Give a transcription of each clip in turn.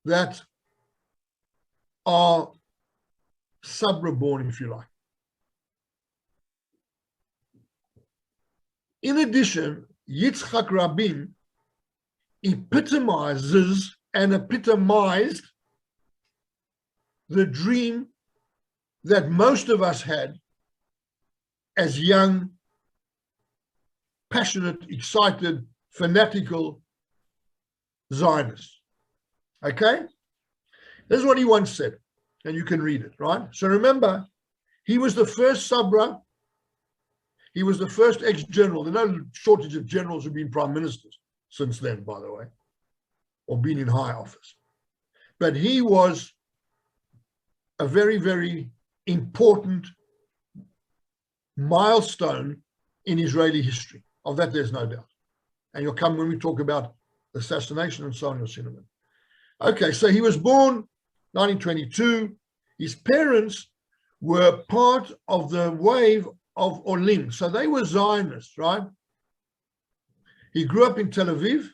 that are Sabra-born, if you like. In addition, Yitzchak Rabin epitomizes and epitomized the dream that most of us had as young, passionate, excited, fanatical Zionists. Okay? This is what he once said, and you can read it, right? So remember, he was the first Sabra. He was the first ex-general. There's no shortage of generals who've been prime ministers since then, by the way, or been in high office. But he was a very, very important milestone in Israeli history. Of that, there's no doubt. And you'll come when we talk about assassination and so on, you'll see in a minute. Okay, so he was born 1922. His parents were part of the wave of Olim. So they were Zionists, right? He grew up in Tel Aviv.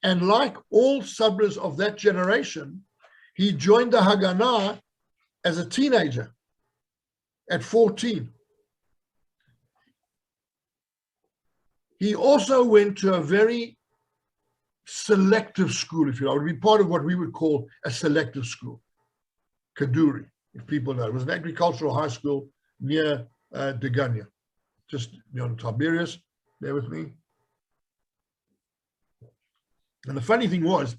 And like all Sabras of that generation, he joined the Haganah as a teenager at 14. He also went to a very selective school, if you like. It would be part of what we would call a selective school, Kaduri, if people know. It was an agricultural high school near Degania, just beyond Tiberias. Bear with me. And the funny thing was,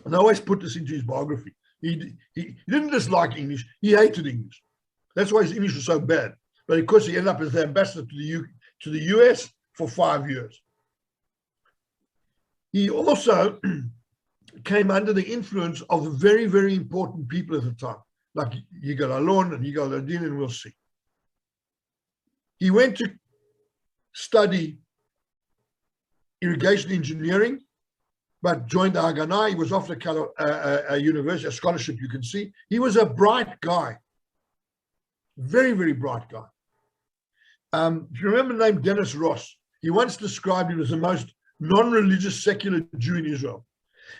and I always put this into his biography, he didn't dislike English, he hated English. That's why his English was so bad. But of course, he ended up as the ambassador to the US for 5 years. He also came under the influence of very, very important people at the time, like Yigal Allon and Yigal Ladin, and we'll see. He went to study irrigation engineering, but joined the Haganah. He was offered a university, a scholarship, you can see. He was a bright guy, very, very bright guy. If you remember the name Dennis Ross, he once described him as the most non-religious secular Jew in Israel.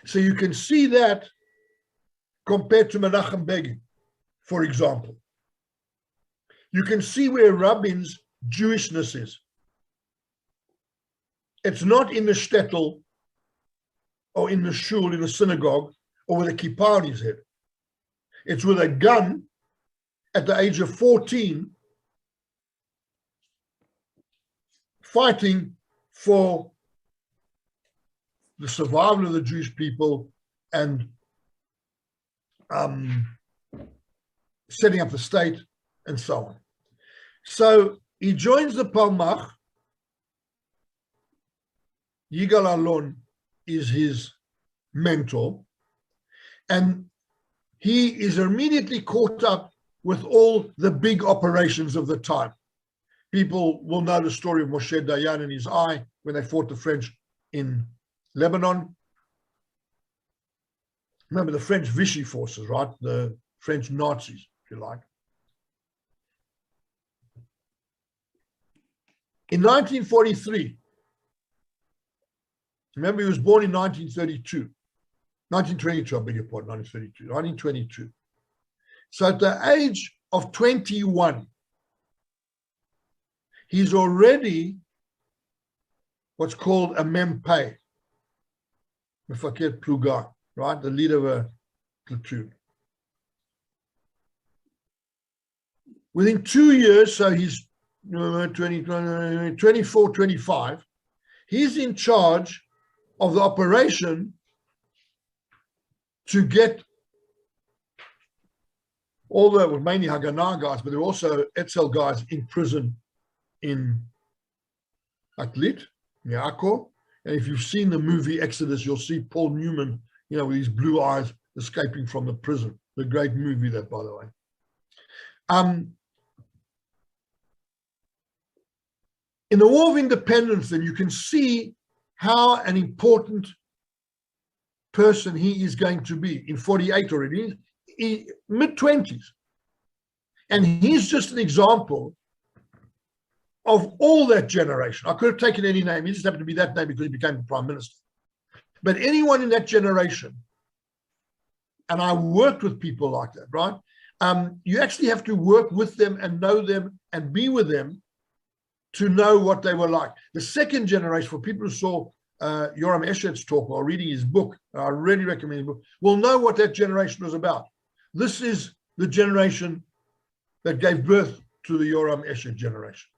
So you can see that compared to Menachem Begin, for example. You can see where Rabin's Jewishness is. It's not in the shtetl or in the shul, in the synagogue, or with a kippah on his head. It's with a gun at the age of 14, fighting for the survival of the Jewish people and setting up the state and so on. So he joins the Palmach. Yigal Allon is his mentor, and he is immediately caught up with all the big operations of the time. People will know the story of Moshe Dayan and his eye when they fought the French in Lebanon. Remember the French Vichy forces, right? The French Nazis, if you like. In 1943, remember he was born in 1932, 1922, I beg your pardon, 1932, 1922. So at the age of 21, he's already what's called a Mempei, Mefaket Pluga, right? The leader of a platoon. Within 2 years, so he's 24, 25, he's in charge of the operation to get all the, well, mainly Haganah guys, but there were also Etzel guys in prison in Atlit, near Akko. And if you've seen the movie Exodus, you'll see Paul Newman, you know, with his blue eyes escaping from the prison. The great movie that, by the way. In the War of Independence, then you can see how an important person he is going to be in 48 already, mid-20s. And he's just an example of all that generation. I could have taken any name. He just happened to be that name because he became the prime minister. But anyone in that generation and I worked with people like that, right? You actually have to work with them and know them and be with them to know what they were like. The second generation, for people who saw Yoram Eshed's talk or reading his book, I really recommend his book, will know what that generation was about. This is the generation that gave birth to the Yoram Eshed generation.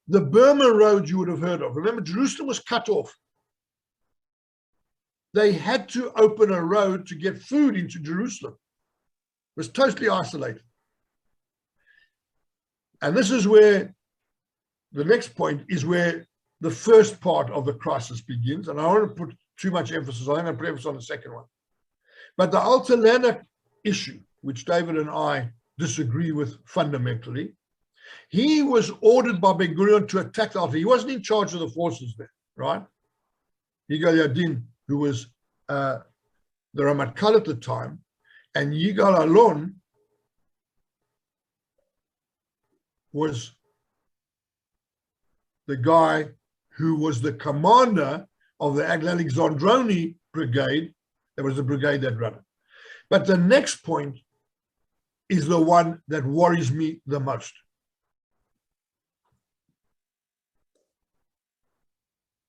The Burma Road you would have heard of. Remember, Jerusalem was cut off. They had to open a road to get food into Jerusalem. It was totally isolated. And this is where the next point is where the first part of the crisis begins. And I don't want to put too much emphasis on it. I'm going to put emphasis on the second one. But the Altalana issue, which David and I disagree with fundamentally, he was ordered by Ben Gurion to attack the Alta. He wasn't in charge of the forces there, right? Yigal Yadin, who was the Ramatkal at the time, and Yigal Alon was the guy who was the commander of the Alexandroni brigade. There was the brigade that ran it. But the next point is the one that worries me the most.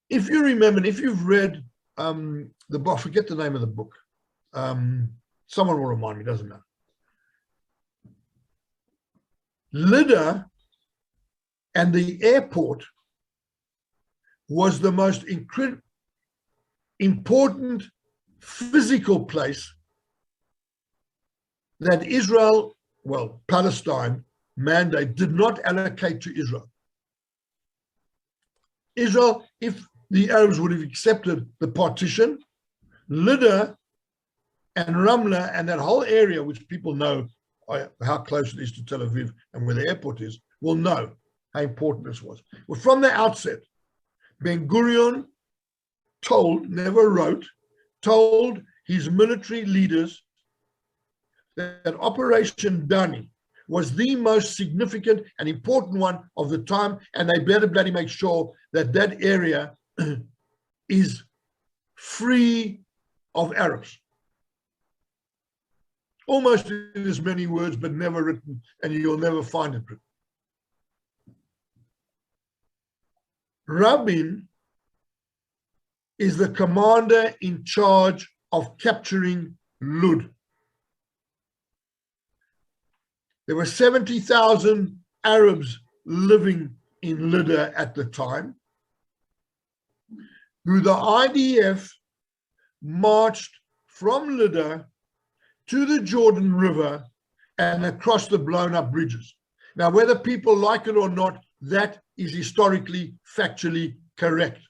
If you remember, if you've read the book, I forget the name of the book. Someone will remind me, doesn't matter. Lydda and the airport was the most important physical place that Israel, well, Palestine mandate did not allocate to Israel. Israel, if the Arabs would have accepted the partition, Lydda and Ramla and that whole area, which people know how close it is to Tel Aviv and where the airport is, will know how important this was. Well, from the outset, Ben Gurion told, never wrote, told his military leaders that Operation Dani was the most significant and important one of the time, and they better bloody make sure that that area is free of Arabs. Almost in as many words, but never written, and you'll never find it written. Rabin is the commander in charge of capturing Lud. There were 70,000 Arabs living in Lydda at the time, who the IDF marched from Lydda to the Jordan River and across the blown up bridges. Now, whether people like it or not, that is historically, factually correct.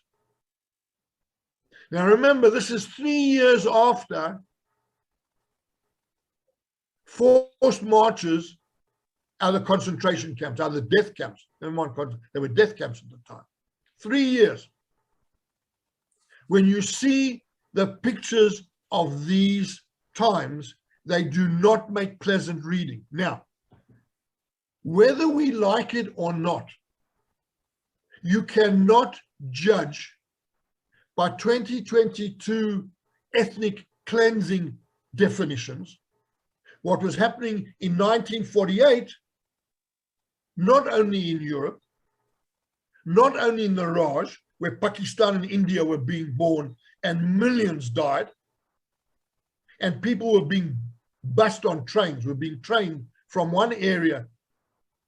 Now, remember, this is 3 years after forced marches out of concentration camps, out of the death camps. Never mind, they were death camps at the time. 3 years. When you see the pictures of these times, they do not make pleasant reading. Now, whether we like it or not, you cannot judge by 2022 ethnic cleansing definitions what was happening in 1948, not only in Europe, not only in the Raj, where Pakistan and India were being born and millions died, and people were being bussed on trains, were being trained from one area.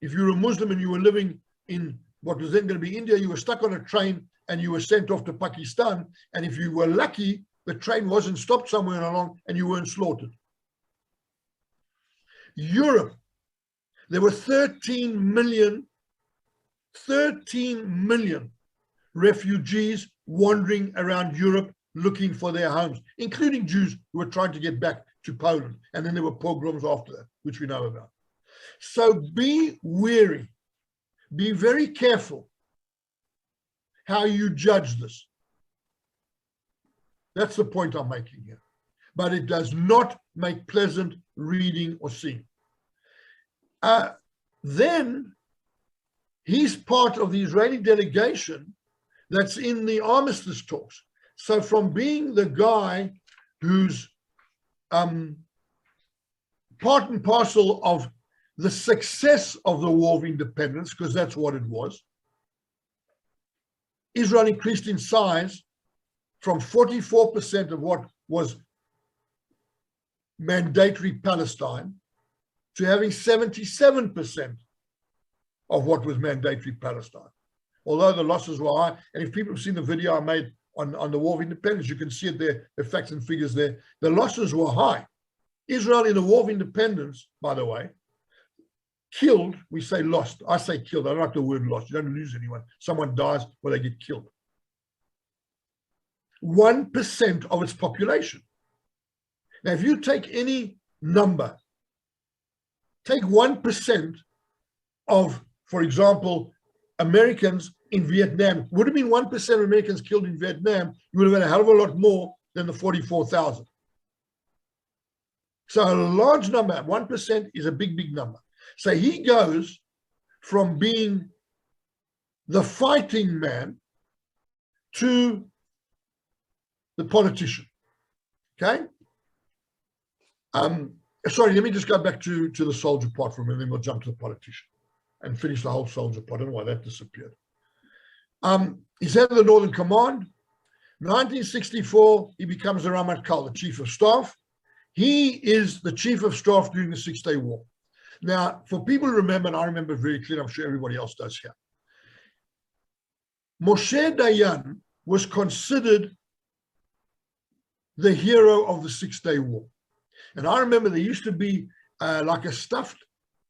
If you were a Muslim and you were living in what was then going to be India, you were stuck on a train and you were sent off to Pakistan. And if you were lucky, the train wasn't stopped somewhere along and you weren't slaughtered. Europe, there were 13 million refugees wandering around Europe looking for their homes, including Jews who were trying to get back to Poland. And then there were pogroms after that, which we know about. So be wary, be very careful how you judge this. That's the point I'm making here. But it does not make pleasant reading or seeing. Then he's part of the Israeli delegation that's in the armistice talks. So from being the guy who's part and parcel of the success of the War of Independence, because that's what it was. Israel increased in size from 44% of what was mandatory Palestine to having 77% of what was mandatory Palestine. Although the losses were high, and if people have seen the video I made on the War of Independence, you can see it there, the facts and figures there. The losses were high. Israel in the War of Independence, by the way, killed, we say lost. I say killed. I don't like the word lost. You don't lose anyone. Someone dies or they get killed. 1% of its population. Now, if you take any number, take 1% of, for example, Americans in Vietnam. Would have been 1% of Americans killed in Vietnam. You would have had a hell of a lot more than the 44,000. So a large number, 1% is a big, big number. So he goes from being the fighting man to the politician. Okay? Sorry, let me just go back to the soldier part for a minute, then we'll jump to the politician and finish the whole soldier part. I don't know why that disappeared. He's head of the Northern Command. 1964, he becomes the Ramatkal, the Chief of Staff. He is the Chief of Staff during the Six-Day War. Now, for people to remember, and I remember very clearly, I'm sure everybody else does here, Moshe Dayan was considered the hero of the Six-Day War. And I remember there used to be like a stuffed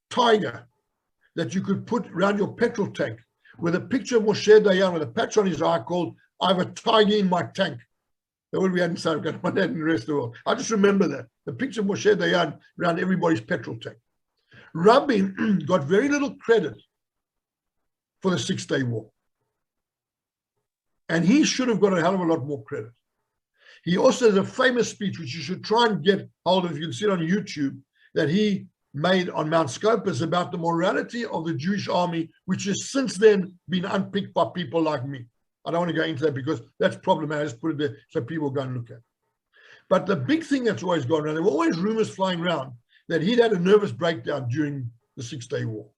tiger that you could put around your petrol tank with a picture of Moshe Dayan with a patch on his eye called, "I have a tiger in my tank." That would be in South Africa, but not in the rest of the world. I just remember that. The picture of Moshe Dayan around everybody's petrol tank. Rabin got very little credit for the Six-Day War. And he should have got a hell of a lot more credit. He also has a famous speech, which you should try and get hold of. You can see it on YouTube, that he made on Mount Scopus about the morality of the Jewish army, which has since then been unpicked by people like me. I don't want to go into that because that's problematic. I just put it there so people go and look at it. But the big thing that's always gone around, there were always rumors flying around that he'd had a nervous breakdown during the Six-Day War.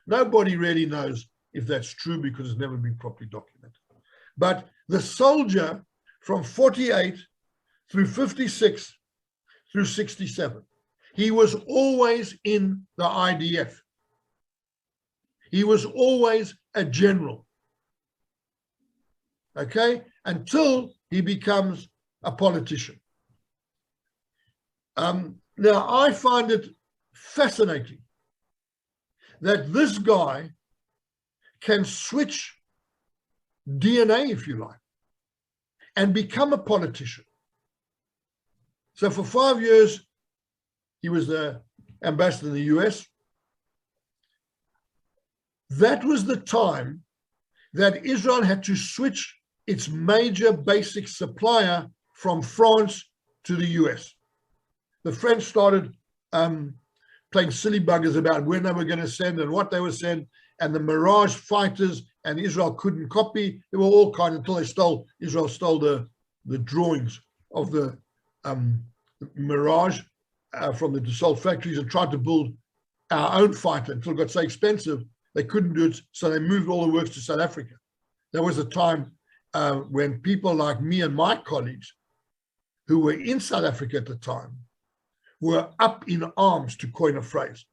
Nobody really knows if that's true because it's never been properly documented. But the soldier from 48 through 56 through 67, he was always in the IDF. He was always a general. Okay? Until he becomes a politician. Now, I find it fascinating that this guy can switch DNA, if you like, and become a politician. So for 5 years, he was the ambassador in the US. That was the time that Israel had to switch its major basic supplier from France to the US. The French started playing silly buggers about when they were going to send and what they would send, and the Mirage fighters, and Israel couldn't copy. They were all kind until Israel stole the drawings of the Mirage from the Dassault factories and tried to build our own fighter until it got so expensive they couldn't do it, so they moved all the works to South Africa. There was a time when people like me and my colleagues who were in South Africa at the time were up in arms, to coin a phrase,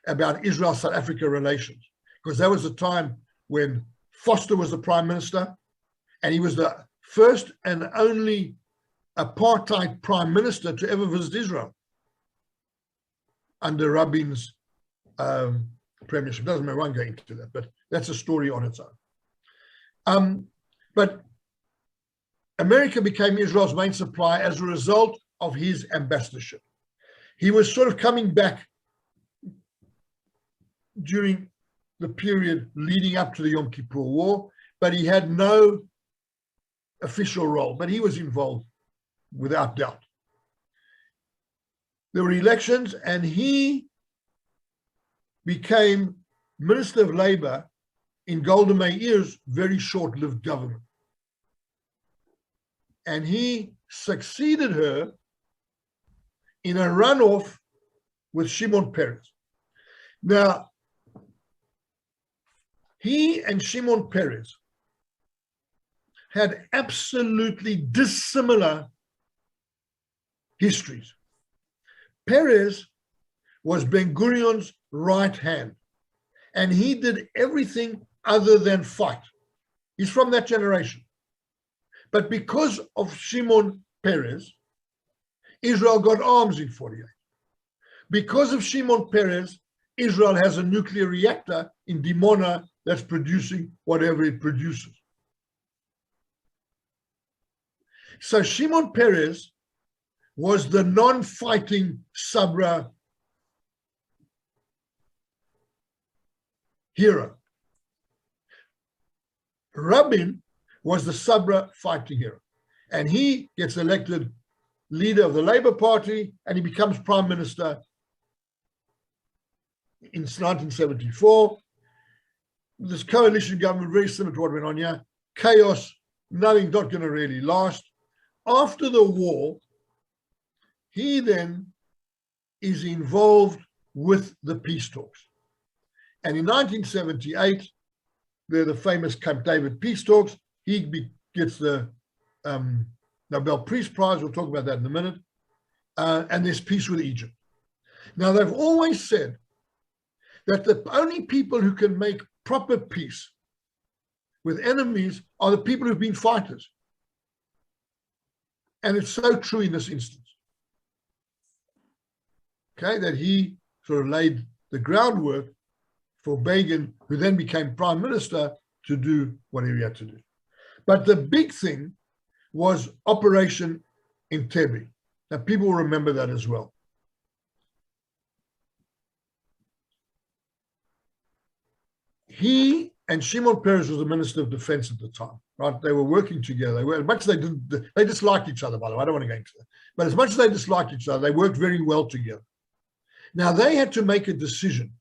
about Israel-South Africa relations, because that was the time when Foster was the prime minister, and he was the first and only apartheid prime minister to ever visit Israel under Rabin's premiership. Doesn't matter, I won't go into that, but that's a story on its own. But America became Israel's main supplier as a result of his ambassadorship. He was sort of coming back during the period leading up to the Yom Kippur War, but he had no official role, but he was involved without doubt. There were elections and he became Minister of Labor in Golda Meir's very short-lived government. And he succeeded her in a runoff with Shimon Peres. Now, he and Shimon Peres had absolutely dissimilar histories. Peres was Ben-Gurion's right hand, and he did everything other than fight. He's from that generation. But because of Shimon Peres, Israel got arms in 48. Because of Shimon Peres, Israel has a nuclear reactor in Dimona that's producing whatever it produces. So Shimon Peres was the non-fighting Sabra hero. Rabin was the Sabra fighting hero. And he gets elected leader of the Labour Party, and he becomes prime minister in 1974. This coalition government, very similar to what went on here. Chaos, nothing's not going to really last. After the war, he then is involved with the peace talks. And in 1978, they're the famous Camp David peace talks. He gets the Nobel Peace Prize. We'll talk about that in a minute. And there's peace with Egypt. Now, they've always said that the only people who can make proper peace with enemies are the people who've been fighters. And it's so true in this instance. Okay, that he sort of laid the groundwork for Begin, who then became prime minister, to do whatever he had to do. But the big thing was Operation Entebbe. Now, people will remember that as well. He and Shimon Peres was the Minister of Defense at the time, right? They were working together. They were, as much as they disliked each other, by the way. I don't want to go into that. But as much as they disliked each other, they worked very well together. Now, they had to make a decision.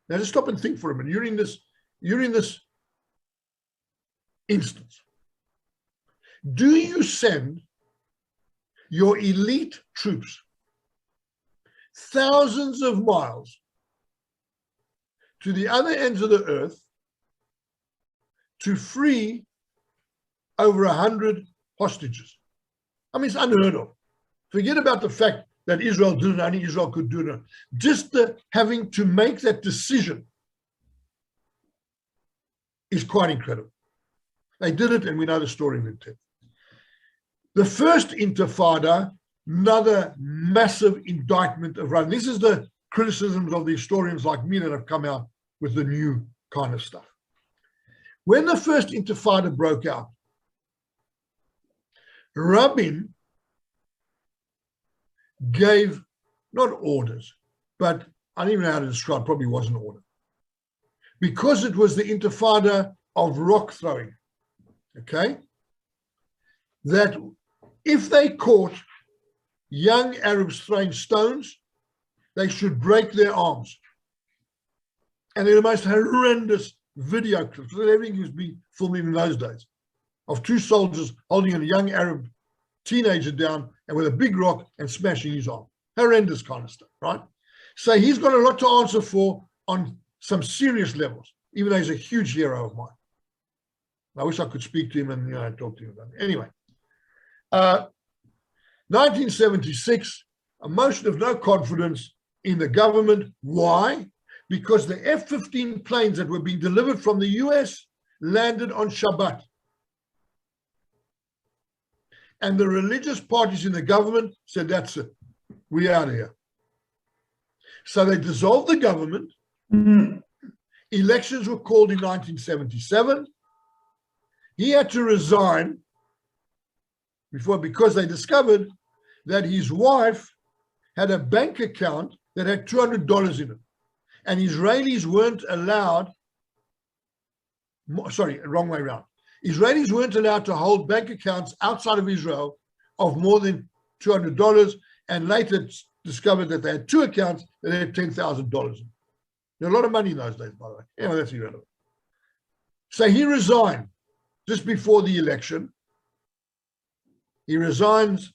Now, just stop and think for a minute. You're in this instance. Do you send your elite troops thousands of miles to the other ends of the earth to free over 100 hostages? I mean, it's unheard of. Forget about the fact that Israel did it, only Israel could do it. Just the having to make that decision is quite incredible. They did it, and we know the story of it. The first Intifada, another massive indictment of Rabin. This is the criticisms of the historians like me that have come out with the new kind of stuff. When the first Intifada broke out, Rabin gave, not orders, but I don't even know how to describe, probably wasn't an order, because it was the Intifada of rock throwing, okay? That if they caught young Arabs throwing stones, they should break their arms. And they're the most horrendous video clips, everything was being filmed in those days, of two soldiers holding a young Arab teenager down and with a big rock and smashing his arm. Horrendous kind of stuff, right? So he's got a lot to answer for on some serious levels, even though he's a huge hero of mine. I wish I could speak to him and talk to him about it. Anyway, 1976, a motion of no confidence in the government. Why? Because the F-15 planes that were being delivered from the US landed on Shabbat. And the religious parties in the government said, that's it, we're out of here. So they dissolved the government. Elections were called in 1977. He had to resign because they discovered that his wife had a bank account that had $200 in it. And Israelis weren't allowed, sorry, wrong way around. Israelis weren't allowed to hold bank accounts outside of Israel of more than $200, and later discovered that they had two accounts that had $10,000 in. There was a lot of money in those days, by the way. Anyway, that's irrelevant. So he resigned just before the election. He resigns,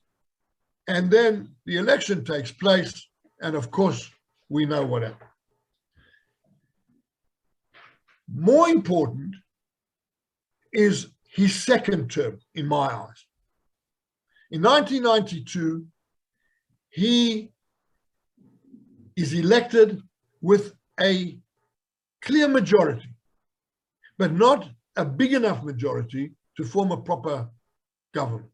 And then the election takes place, and of course, we know what happened. More important is his second term, in my eyes. In 1992, he is elected with a clear majority, but not a big enough majority to form a proper government.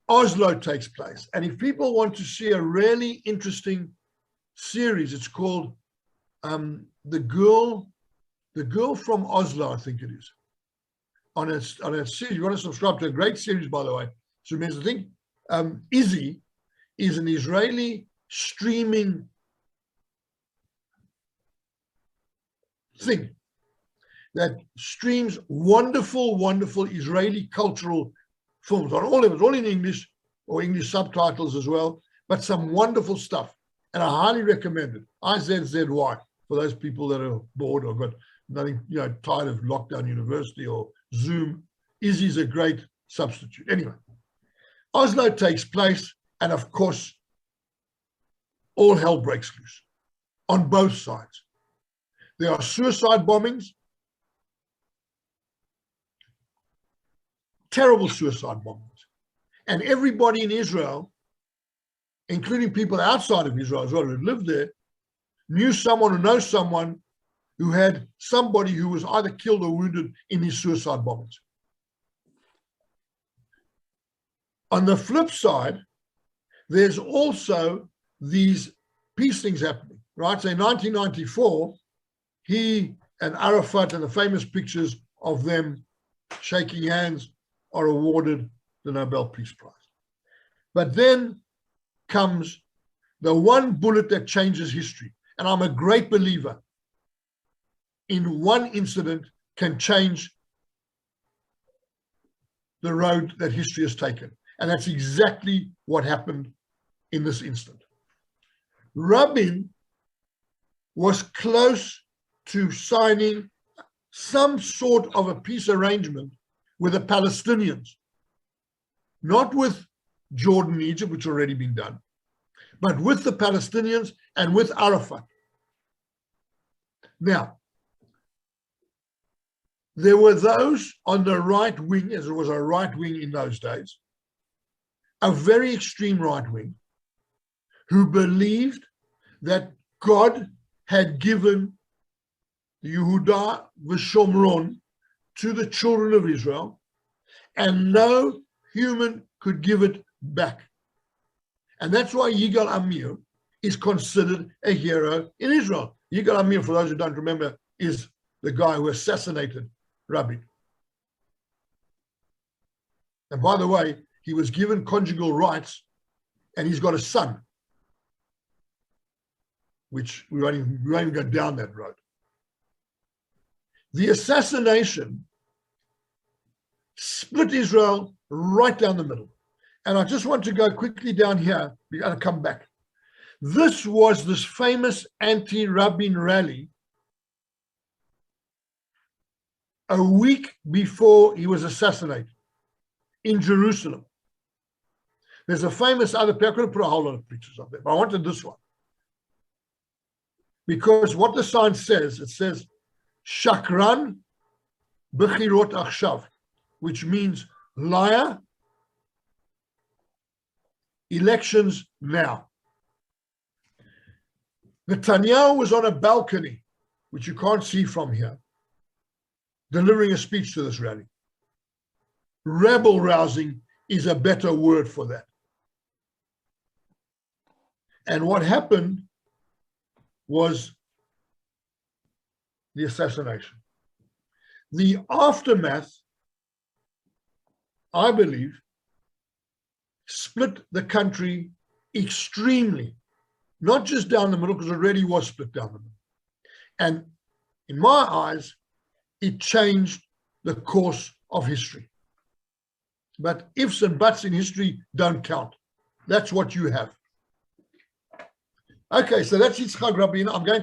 Oslo takes place. And if people want to see a really interesting series, it's called The Girl from Oslo, I think it is. On a series, you want to subscribe to a great series, by the way. So I think Izzy is an Israeli streaming thing that streams wonderful, wonderful Israeli cultural films on all levels, all in English or English subtitles as well, but some wonderful stuff. And I highly recommend it. IZZY, for those people that are bored or got nothing, tired of lockdown university or Zoom. Izzy's a great substitute. Anyway, Oslo takes place, and of course, all hell breaks loose on both sides. There are suicide bombings, terrible suicide bombings. And everybody in Israel, including people outside of Israel as well who lived there, knew someone or knows someone who had somebody who was either killed or wounded in these suicide bombings. On the flip side, there's also these peace things happening, right? So in 1994, he and Arafat, and the famous pictures of them shaking hands, are awarded the Nobel Peace Prize. But then comes the one bullet that changes history. And I'm a great believer in one incident can change the road that history has taken. And that's exactly what happened in this instant. Rabin was close to signing some sort of a peace arrangement with the Palestinians, not with Jordan and Egypt, which had already been done, but with the Palestinians and with Arafat. Now, there were those on the right wing, as it was a right wing in those days, a very extreme right wing, who believed that God had given Yehuda v'Shomron to the children of Israel, and no human could give it back. And that's why Yigal Amir is considered a hero in Israel. Yigal Amir, for those who don't remember, is the guy who assassinated Rabin. And by the way, he was given conjugal rights, and he's got a son, which we won't even go down that road. The assassination split Israel right down the middle. And I just want to go quickly down here. We're going to come back. This was this famous anti-Rabin rally a week before he was assassinated in Jerusalem. There's a famous other picture. I could have put a whole lot of pictures up there, but I wanted this one. Because what the sign says, it says, Shakran b'chirot achshav, which means liar, elections now. Netanyahu was on a balcony, which you can't see from here, delivering a speech to this rally. Rebel rousing is a better word for that. And what happened was the assassination. The aftermath, I believe, split the country extremely, not just down the middle, because it already was split down the middle. And in my eyes, it changed the course of history. But ifs and buts in history don't count. That's what you have. Okay, so that's Yitzchak Rabin. I'm going to